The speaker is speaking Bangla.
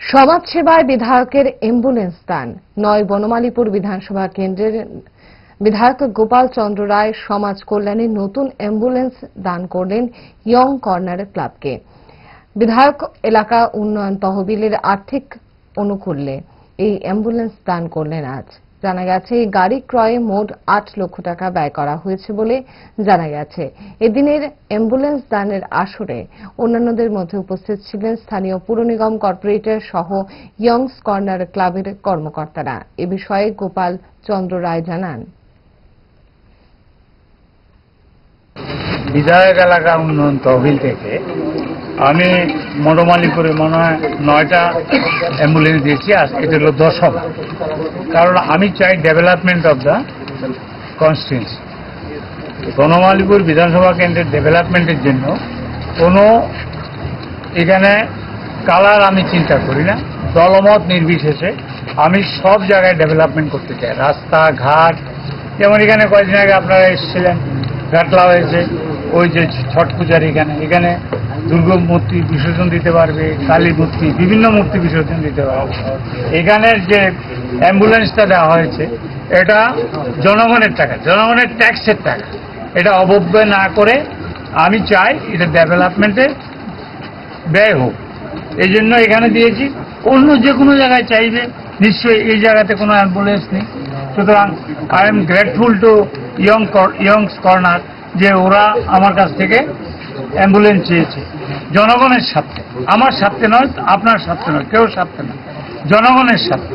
সমাজসেবায় বিধায়কের অ্যাম্বুলেন্স দান। নয় বনমালীপুর বিধানসভা কেন্দ্রের বিধায়ক গোপাল চন্দ্র রায় সমাজ কল্যাণে নতুন অ্যাম্বুলেন্স দান করলেন ইয়ং কর্নার ক্লাবকে। বিধায়ক এলাকা উন্নয়ন তহবিলের আর্থিক অনুকূল্যে এই অ্যাম্বুলেন্স দান করলেন আজ। জানা গেছে এই গাড়ি ক্রয়ে মোট ৮ লক্ষ টাকা ব্যয় করা হয়েছে বলে জানা গেছে। এদিনের অ্যাম্বুলেন্স দানের আসরে অন্যান্যদের মধ্যে উপস্থিত ছিলেন স্থানীয় পুর নিগম কর্পোরেটর সহ ইয়ংস কর্নার ক্লাবের কর্মকর্তারা। এ বিষয়ে গোপাল চন্দ্র রায় জানান, বিধায়ক এলাকা উন্নয়ন তহবিল থেকে আমি বনমালীপুরে মনে হয় 9টা অ্যাম্বুলেন্স দিয়েছি। আজ এটা হলো 10ম, কারণ আমি চাই development of the constituency. Banamalipur বিধানসভা কেন্দ্রের ডেভেলপমেন্টের জন্য কোনো এখানে কালার আমি চিন্তা করি না, দলমত নির্বিশেষে আমি সব জায়গায় ডেভেলপমেন্ট করতে চাই। রাস্তাঘাট, যেমন এখানে কয়েকদিন আগে আপনারা এসেছিলেন, ঘাটলা হয়েছে, ওই যে ছট পূজার এখানে দুর্গা মূর্তি বিসর্জন দিতে পারবে, কালী মূর্তি, বিভিন্ন মূর্তি বিসর্জন দিতে পারবে। এখানের যে অ্যাম্বুলেন্সটা দেওয়া হয়েছে এটা জনগণের টাকা, জনগণের ট্যাক্সের টাকা। এটা অপব্যয় না করে আমি চাই এটা ডেভেলপমেন্টে ব্যয় হোক, এই জন্য এখানে দিয়েছি। অন্য যে কোনো জায়গায় চাইবে নিশ্চয়ই, এই জায়গাতে কোনো অ্যাম্বুলেন্স নেই। সুতরাং I am grateful to Young's corner যে ওরা আমার কাছ থেকে অ্যাম্বুলেন্স চেয়েছে জনগণের স্বার্থে, আমার স্বার্থে নয়, আপনার স্বার্থে নয়, কেউ স্বার্থে নয়, জনগণের স্বার্থে।